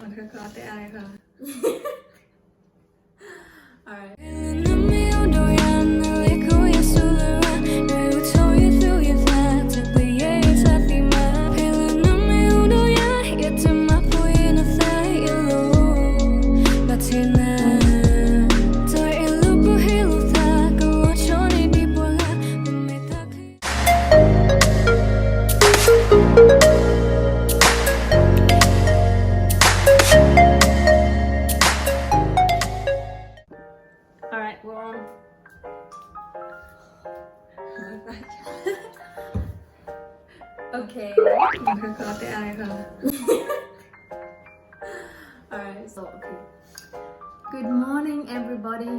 มันคือคลอแต่อายค่ะ alright alright we're on okay มันคือคลอแต่อายค่ะ alright so okay good morning everybody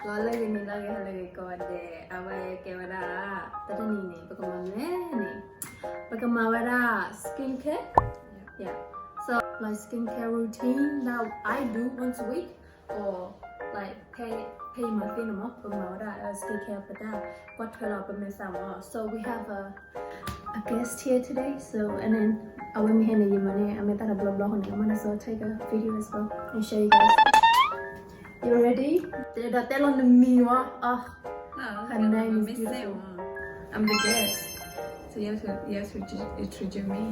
ก็เลยนี่เราจะเลยก่อนเดะเอาไว้เก็บไว้ละตอนนี้นี่ปกมาแม่นี่ปกมาไว้ละ skincare yeah so like skincare routine that I do once a week or like pay my fin mo pag mawala skincare pa da what hello pa may sama so we have a guest here today so and then I will be handing you money I'm gonna blog on it I'm gonna so take a video as well and show you guys you ready the tell on the me wa her name is beautiful I'm the guest so you have to introduce me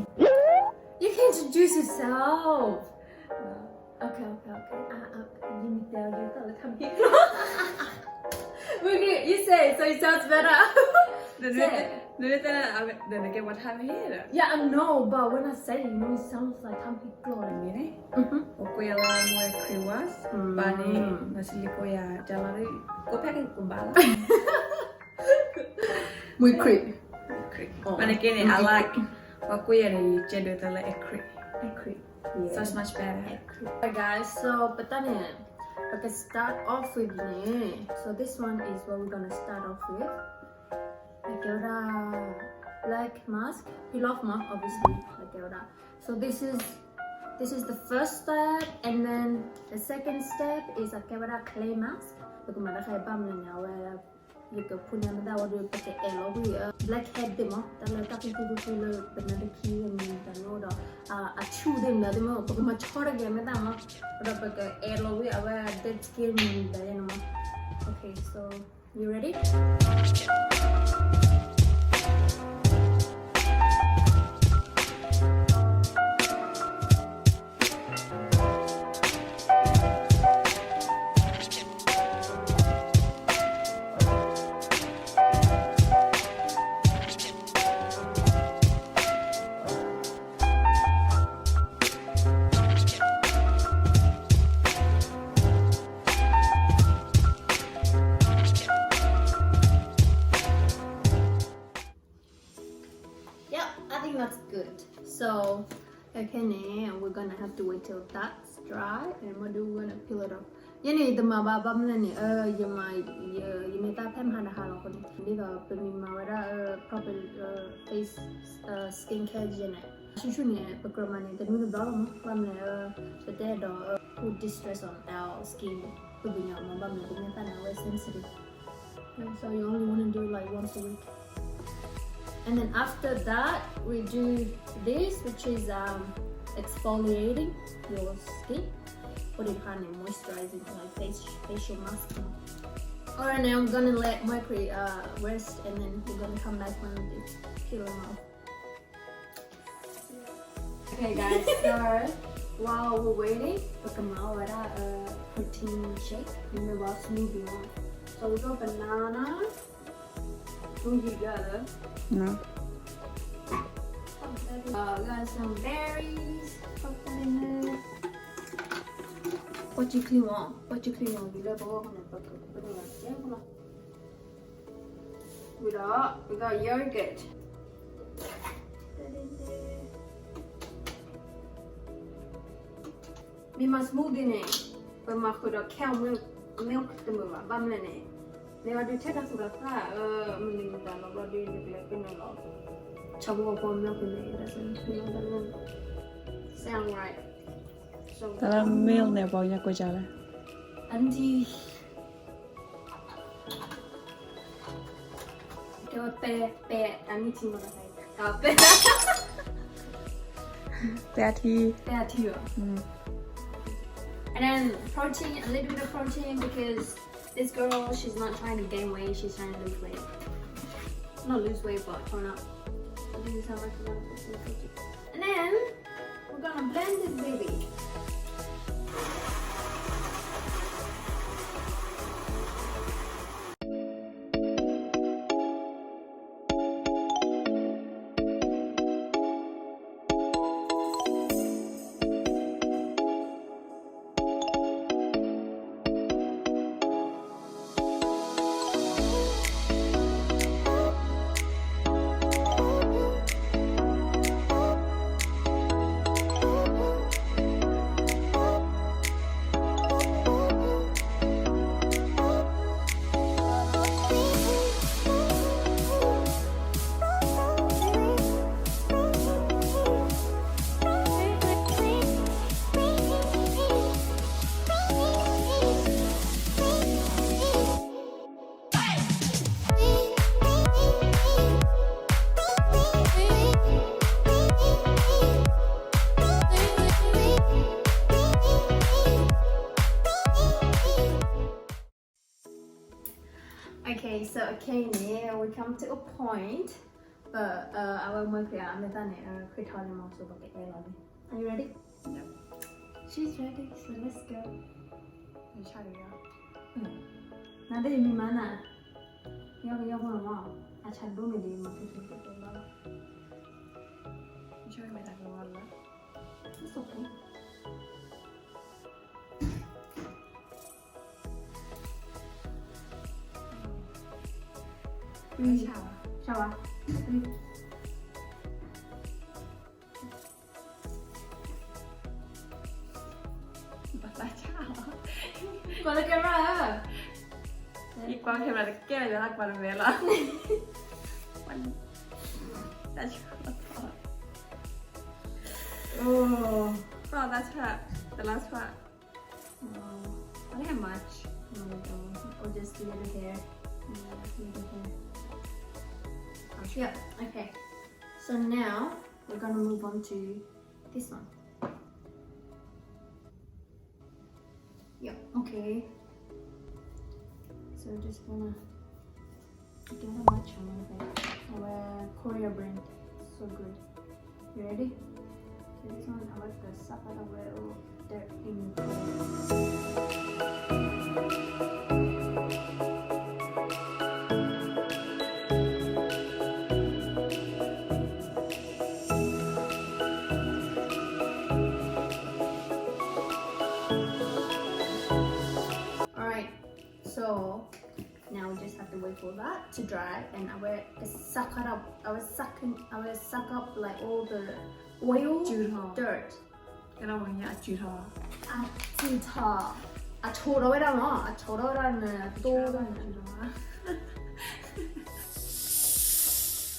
you can introduce yourself okay you need to tell you gotta come here okay you say it so it sounds better then again what time here yeah I know but when I say it it sounds like come here mire okoya la moe kriwas bani nasili koya jalari ko pakai kumbala muy creep but again I like okoya ni gender tala creep yeah. So it's much better. Alright guys, so we can start off with so this one is what we're gonna start off with. Black mask, peel off mask obviously. So this is the first step, and then the second step is a clay mask. You can put them down with the blackhead demo. That like talking to the banana key and the note. I chew them the demo. But much harder game with them. But like a we are dead skin the animal. Okay, so you ready? That's good. So okay now we're gonna have to wait till that's dry and we're gonna peel it off. You need the mababam nani you may tap him hana halo ko ni ga pemi mawara proper face skincare jene shushu ni programani the new problem from the dead put distress on our skin pubinya mabam ni punya tanah very sensitive so you only want to do like once a week. And then after that, we do this, which is exfoliating your skin, putting honey, moisturizing, like facial mask. Alright, now I'm gonna let Mercury rest, and then we're gonna come back when we peel him off. Okay, guys. So while we're waiting, we're gonna a protein shake. Remember our smoothie on. So we got banana. Who you got? No. Got some berries. Put them in there. What you clean on? You love all on it. We got yogurt. We must smoothie in it. We must put a cow milk to move. Bam in it. Nếu mà đi chết đang sụp ra mình đã nó đi được cái này nó trong một con milk này là sound right so Tala milk này bao nhiêu cô cháu đấy anh đi cái pe anh đi chim vào đây pe แต่ที Yeah, too. อืม And then protein, a little bit of protein because this girl, she's not trying to gain weight, she's trying to lose weight. Not lose weight, but tone up. So this is how much we're gonna put some protein. And then we're gonna blend this baby. Okay, so okay, now we come to a point. Our mother, I'm quit telling most of the airline. Are you ready? Yep. She's ready, so let's go. ไม่ใช่เลยอ่ะ 나도 이미 많아. 여기 와. 아, 잘 보면 돼. 막 이렇게 봐. ไม่ใช่ไม่ตักร้อนแล้ว It's okay. 샤워. Basta ciao. Guarda che ora. I qua che me la chiede dell'acqua non ve la. That's Oh. Oh, that's her. The last one. I don't have much. Or just a little hair. Yeah, okay. So now we're gonna move on to this one. Yeah, okay. So just gonna don't have much on my face. Our Korea brand. So good. You ready? So this one I like the sapphire well they're in Alright, so now we just have to wait for that to dry and I will suck it up. I will suck up like all the oil, dirt. cái đâu mình nhả chữ thò. 아치타. 아 저러라나. 아 저러라는 또.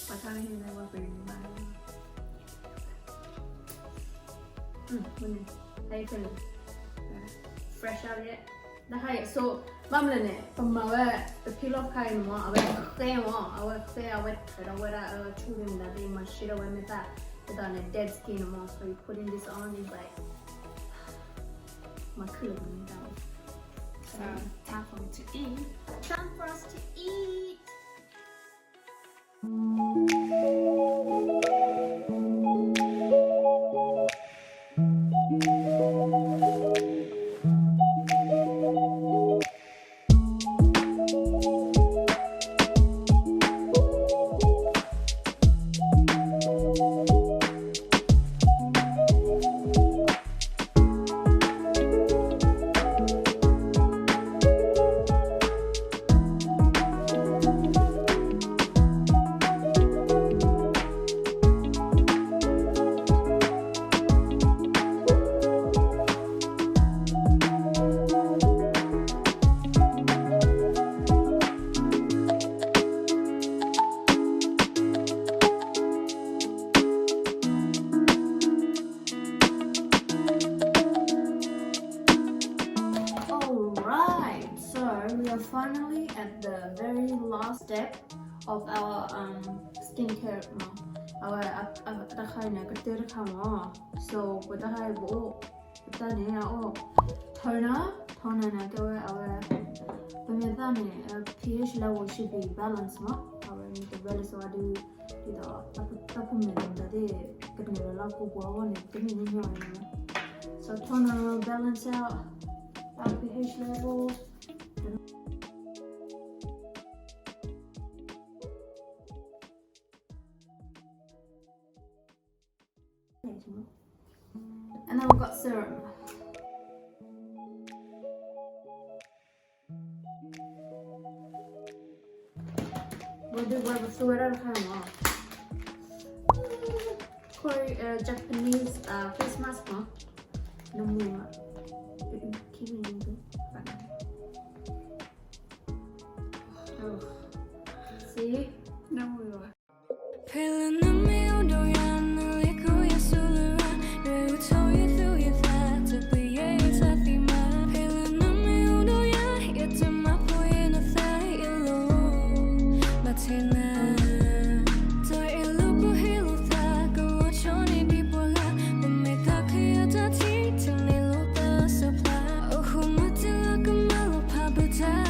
Và sao đây này qua biển mà. When how you feeling? Fresh out yet? 나 하이 so 맘래네. 엄마가 peel off 카인 뭐 아왜 그래요. 아왜 그래라 추는다. 이 맛이라 왜메다. 그다음에 dead skin 뭐 so you putting this on is like 막 그런다. So, time for me to eat. Time for us to eat. Alright, so we are finally at the very last step of our skincare, awe atakai na kater khamo so batakai bo tane o thona na kawe awe pamyatane pH level should be balance ma awe ni the balance wa di da tapu me da de kadne la ko bo ne kini ni nyo ne so thona balance out our pH level and then we've got serum. We'll do whatever fluid out of home. Japanese face mask. No more. Oh. See? No more. But